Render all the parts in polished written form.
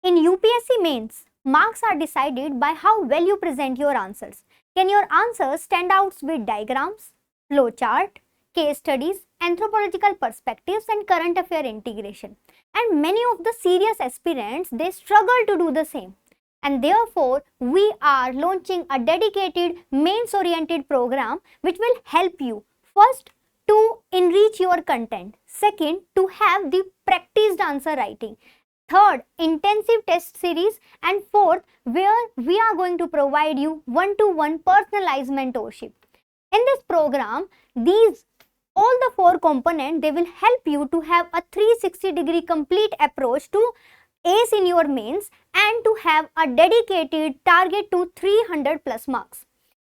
In UPSC Mains, marks are decided by how well you present your answers. Can your answers stand out with diagrams, flowchart, case studies, anthropological perspectives and current affair integration? And many of the serious aspirants, they struggle to do the same. And therefore, we are launching a dedicated mains-oriented program which will help you, first, to enrich your content. Second, to have the practiced answer writing. Third, intensive test series. And fourth, where we are going to provide you one-to-one personalized mentorship. In this program, all the four components, they will help you to have a 360-degree complete approach to ace in your mains and to have a dedicated target to 300 plus marks.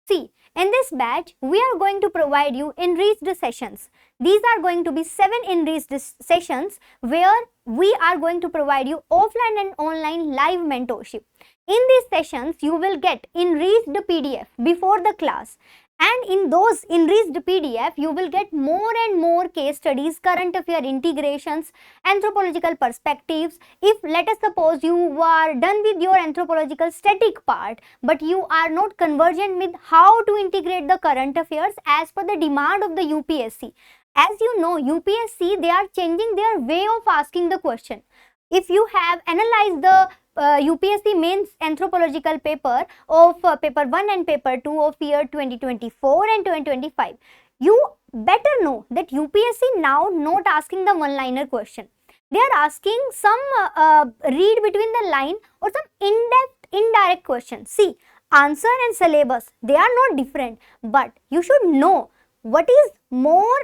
See, in this batch, we are going to provide you enriched sessions. These are going to be 7 enriched sessions where we are going to provide you offline and online live mentorship. In these sessions, you will get enriched PDF before the class. And in those enriched PDF, you will get more and more case studies, current affair integrations, anthropological perspectives. If let us suppose you are done with your anthropological static part, but you are not conversant with how to integrate the current affairs as per the demand of the UPSC. As you know, UPSC, they are changing their way of asking the question. If you have analyzed the UPSC Mains anthropological paper of paper 1 and paper 2 of year 2024 and 2025, you better know that UPSC now not asking the one-liner question. They are asking some read between the line or some in-depth, indirect question. See, answer and syllabus, they are not different, but you should know what is more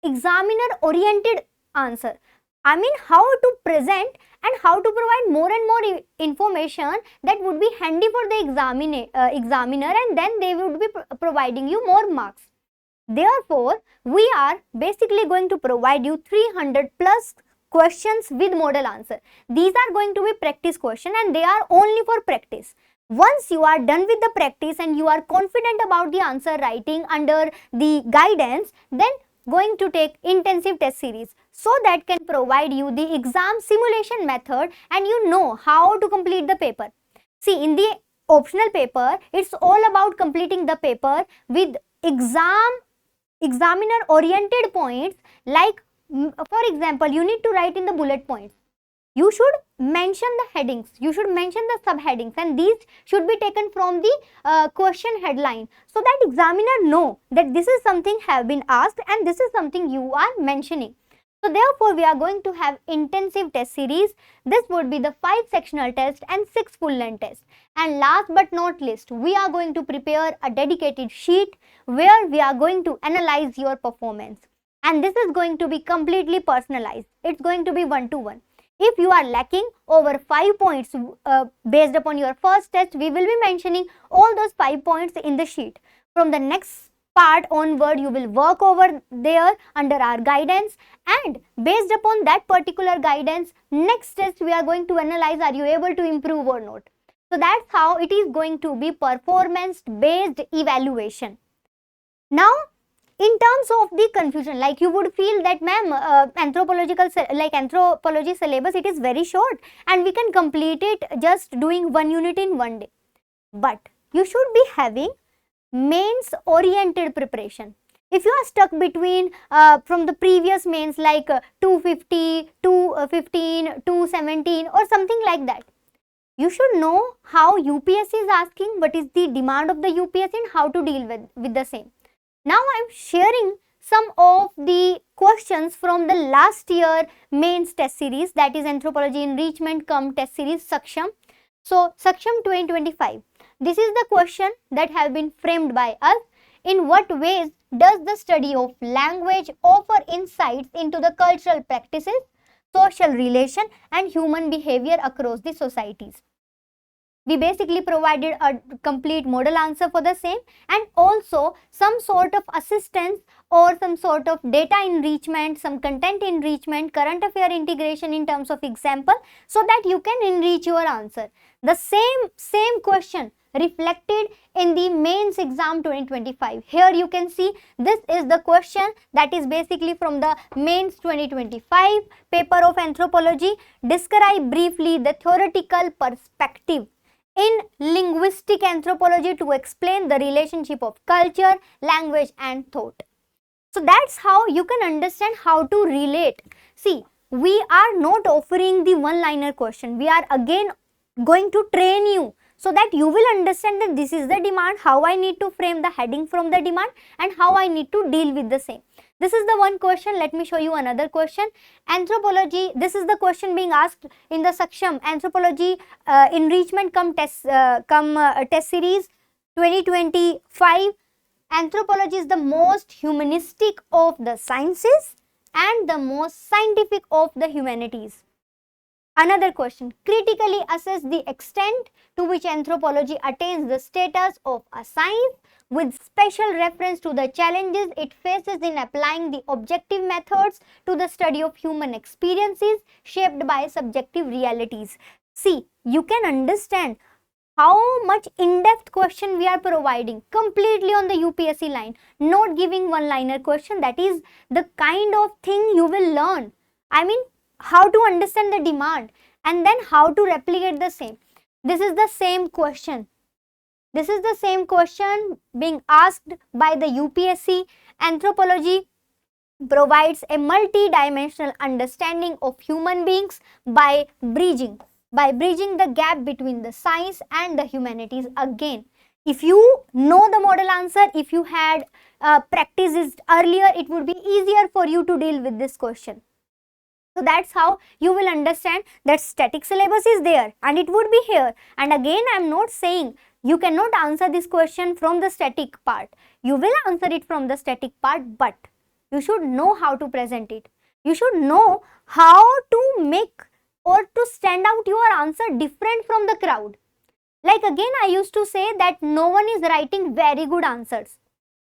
examiner-oriented answer. I mean, how to present and how to provide more and more information that would be handy for the examiner, and then they would be providing you more marks. Therefore, we are basically going to provide you 300 plus questions with model answer. These are going to be practice questions and they are only for practice. Once you are done with the practice and you are confident about the answer writing under the guidance, then going to take intensive test series so that can provide you the exam simulation method and you know how to complete the paper. See, in the optional paper, it's all about completing the paper with examiner oriented points, like for example, you need to write in the bullet points. You should mention the headings, you should mention the subheadings, and these should be taken from the question headline so that examiner know that this is something have been asked and this is something you are mentioning. So therefore, we are going to have intensive test series. This would be the 5 sectional tests and 6 full length tests. And last but not least, we are going to prepare a dedicated sheet where we are going to analyze your performance. And this is going to be completely personalized. It's going to be one-to-one. If you are lacking over 5 points based upon your first test, we will be mentioning all those 5 points in the sheet. From the next part onward, you will work over there under our guidance, and based upon that particular guidance, next test we are going to analyze, are you able to improve or not. So that's how it is going to be performance based evaluation. Now, in terms of the confusion, like you would feel that ma'am, anthropology syllabus, it is very short and we can complete it just doing one unit in one day. But you should be having mains oriented preparation. If you are stuck between from the previous mains like 250, 215, 217 or something like that, you should know how UPSC is asking, what is the demand of the UPSC and how to deal with the same. Now I am sharing some of the questions from the last year mains test series, that is Anthropology Enrichment Cum test series Saksham. So Saksham 2025. This is the question that have been framed by us. In what ways does the study of language offer insights into the cultural practices, social relation and human behavior across the societies? We basically provided a complete model answer for the same and also some sort of assistance or some sort of data enrichment, some content enrichment, current affair integration in terms of example, so that you can enrich your answer. The same question reflected in the mains exam 2025. Here you can see this is the question that is basically from the mains 2025 paper of anthropology. Describe briefly the theoretical perspective in linguistic anthropology to explain the relationship of culture, language and thought. So that's how you can understand how to relate. See, we are not offering the one-liner question. We are again going to train you so that you will understand that this is the demand, how I need to frame the heading from the demand and how I need to deal with the same. This is the one question. Let me show you another question. Anthropology, this is the question being asked in the Saksham Anthropology Enrichment Cum test series 2025. Anthropology is the most humanistic of the sciences and the most scientific of the humanities. Another question, critically assess the extent to which anthropology attains the status of a science with special reference to the challenges it faces in applying the objective methods to the study of human experiences shaped by subjective realities. See, you can understand how much in-depth question we are providing completely on the UPSC line, not giving one-liner question. That is the kind of thing you will learn. I mean, how to understand the demand and then how to replicate the same. This is the same question. This is the same question being asked by the UPSC. Anthropology provides a multi-dimensional understanding of human beings by bridging the gap between the science and the humanities. Again, if you know the model answer, if you had practiced it earlier, it would be easier for you to deal with this question. So that's how you will understand that static syllabus is there and it would be here. And again, I am not saying you cannot answer this question from the static part. You will answer it from the static part, but you should know how to present it. You should know how to make or to stand out your answer different from the crowd. Like again, I used to say that no one is writing very good answers.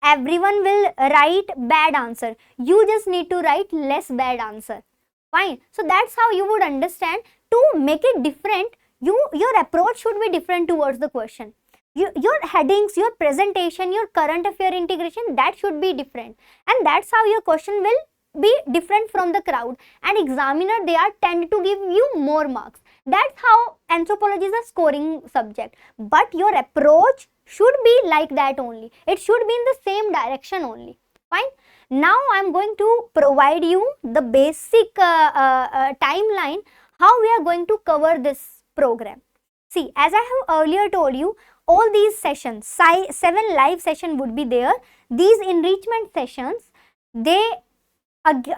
Everyone will write bad answer. You just need to write less bad answer. Fine. So that's how you would understand. To make it different, your approach should be different towards the question. Your headings, your presentation, your current affair integration, that should be different. And that's how your question will be different from the crowd, and examiner, they are tend to give you more marks. That's how anthropology is a scoring subject, but your approach should be like that only. It should be in the same direction only. Fine. Now I am going to provide you the basic timeline how we are going to cover this program. See, as I have earlier told you, all these sessions, 7 live sessions would be there. These enrichment sessions, they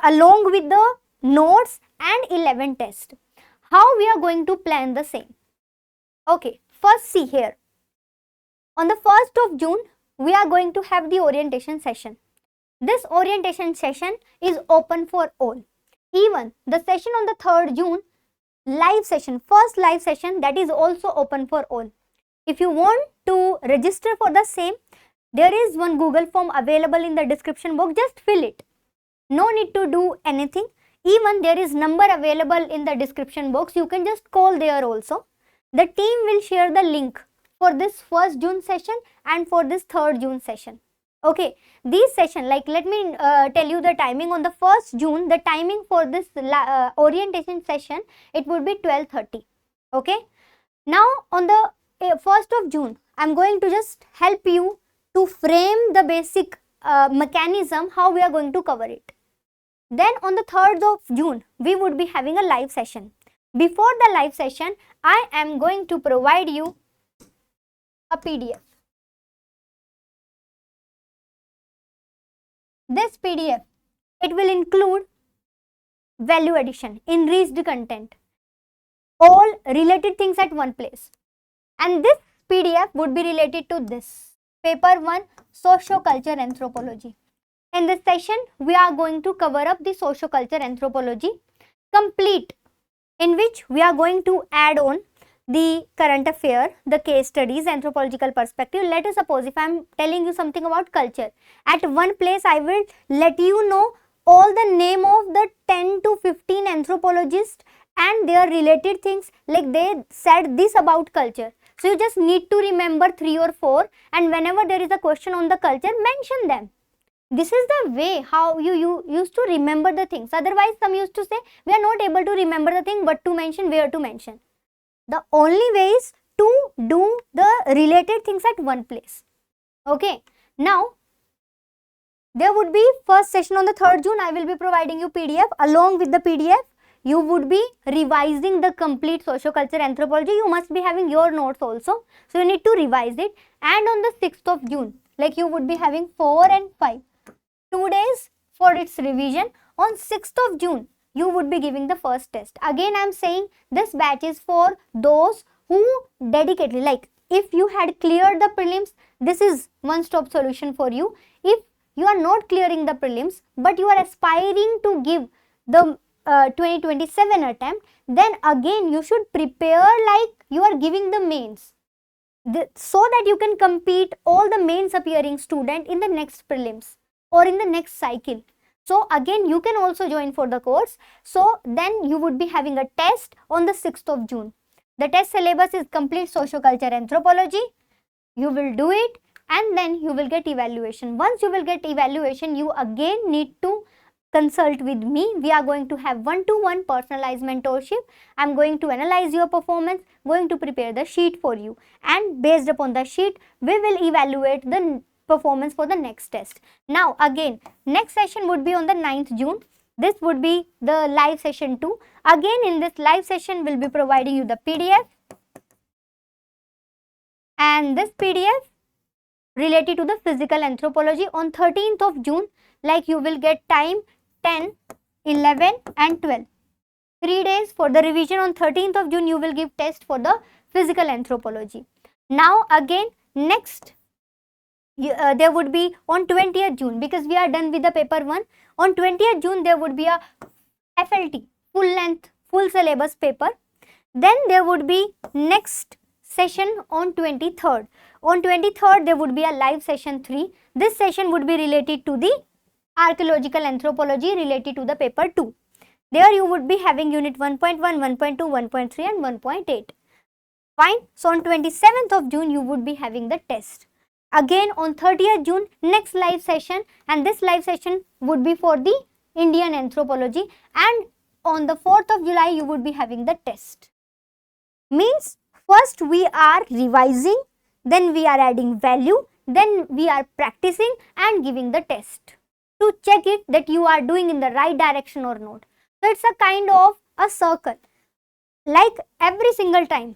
along with the notes and 11 tests. How we are going to plan the same? Okay, first see here. On the 1st of June, we are going to have the orientation session. This orientation session is open for all. Even the session on the 3rd June, live session, first live session, that is also open for all. If you want to register for the same, there is one Google form available in the description box. Just fill it. No need to do anything. Even there is number available in the description box. You can just call there also. The team will share the link for this 1st June session and for this 3rd June session. Okay, these session, like let me tell you the timing. On the 1st June, the timing for this orientation session, it would be 12:30. Okay. Now on the 1st of June, I am going to just help you to frame the basic mechanism how we are going to cover it. Then on the 3rd of June, we would be having a live session. Before the live session, I am going to provide you a PDF. This PDF, it will include value addition, enriched content, all related things at one place. And this PDF would be related to this. Paper 1, Socio-Culture Anthropology. In this session, we are going to cover up the socio-culture anthropology complete, in which we are going to add on the current affair, the case studies, anthropological perspective. Let us suppose if I am telling you something about culture, at one place I will let you know all the name of the 10 to 15 anthropologists and their related things, like they said this about culture. So you just need to remember 3 or 4, and whenever there is a question on the culture, mention them. This is the way how you used to remember the things. Otherwise, some used to say, we are not able to remember the thing, what to mention, where to mention. The only way is to do the related things at one place. Okay. Now, there would be first session on the 3rd June. I will be providing you PDF. Along with the PDF, you would be revising the complete socioculture anthropology. You must be having your notes also. So, you need to revise it. And on the 6th of June, like you would be having 4 and 5. 2 days for its revision. On 6th of June, you would be giving the first test. Again, I am saying this batch is for those who dedicatedly, like if you had cleared the prelims, this is one-stop solution for you. If you are not clearing the prelims, but you are aspiring to give the 2027 attempt, then again you should prepare like you are giving the mains. So that you can compete all the mains appearing student in the next prelims or in the next cycle. So again you can also join for the course. So then you would be having a test on the 6th of June. The test syllabus is complete socioculture anthropology. You will do it and then you will get evaluation. Once you will get evaluation, you again need to consult with me. We are going to have one-to-one personalized mentorship. I am going to analyze your performance, going to prepare the sheet for you, and based upon the sheet, we will evaluate the performance for the next test. Now again, next session would be on the 9th June. This would be the live session 2. Again, in this live session, we'll be providing you the PDF. And this PDF related to the physical anthropology on 13th of June, like you will get time 10, 11 and 12. 3 days for the revision. On 13th of June, you will give test for the physical anthropology. Now again, next there would be on 20th June, because we are done with the paper 1. On 20th June, there would be a FLT, full length, full syllabus paper. Then there would be next session on 23rd. On 23rd, there would be a live session 3. This session would be related to the archaeological anthropology related to the paper 2. There you would be having unit 1.1, 1.2, 1.3 and 1.8. Fine. So on 27th of June, you would be having the test. Again on 30th June, next live session, and this live session would be for the Indian anthropology, and on the 4th of July, you would be having the test. Means first we are revising, then we are adding value, then we are practicing and giving the test to check it that you are doing in the right direction or not. So it's a kind of a circle, like every single time.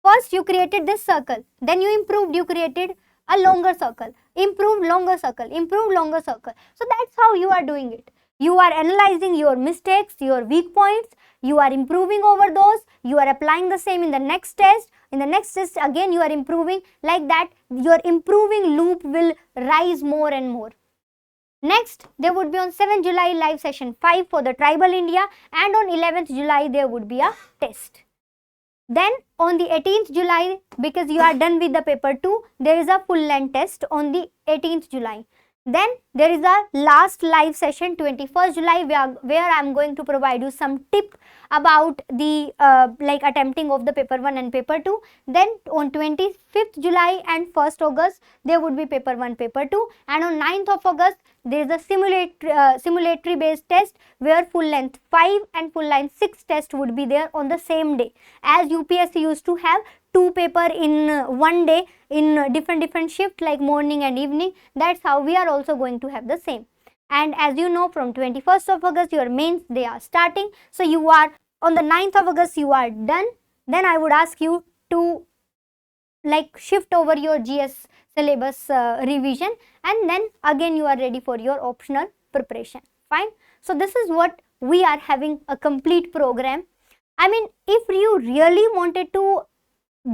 First you created this circle, then you improved, you created a longer circle, improved longer circle, improved longer circle. So that's how you are doing it. You are analyzing your mistakes, your weak points, you are improving over those, you are applying the same in the next test. In the next test again you are improving, like that your improving loop will rise more and more. Next, there would be on 7th July live session 5 for the tribal India, and on 11th July there would be a test. Then on the 18th July, because you are done with the paper 2, there is a full length test on the 18th July. Then there is a last live session 21st July where I am going to provide you some tip about the like attempting of the paper 1 and paper 2. Then on 25th July and 1st August there would be paper 1, paper 2, and on 9th of August there is a simulatory based test where full length 5 and full length 6 test would be there on the same day, as UPSC used to have 2 paper in one day in different shift like morning and evening. That's how we are also going to have the same. And as you know, from 21st of August your mains they are starting. So you are on the 9th of August you are done. Then I would ask you to like shift over your GS syllabus revision, and then again you are ready for your optional preparation. Fine. So this is what we are having, a complete program. I mean, if you really wanted to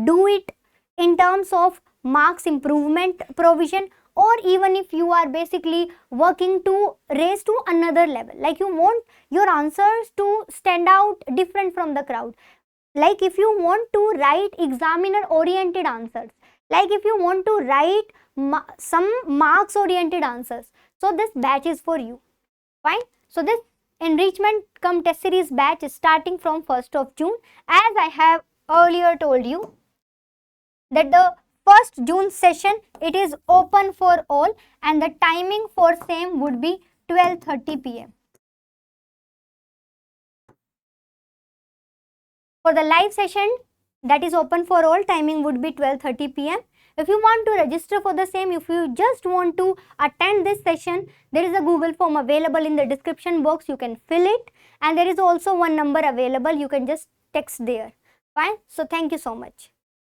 do it in terms of marks improvement provision, or even if you are basically working to raise to another level, like you want your answers to stand out different from the crowd, like if you want to write examiner oriented answers, like if you want to write some marks oriented answers, so this batch is for you. Fine. So this Enrichment Cum test series batch is starting from 1st of June. As I have earlier told you, that the 1st June session, it is open for all and the timing for same would be 12:30 p.m. For the live session that is open for all, timing would be 12:30 p.m. If you want to register for the same, if you just want to attend this session, there is a Google form available in the description box. You can fill it, and there is also one number available. You can just text there. Fine. So thank you so much.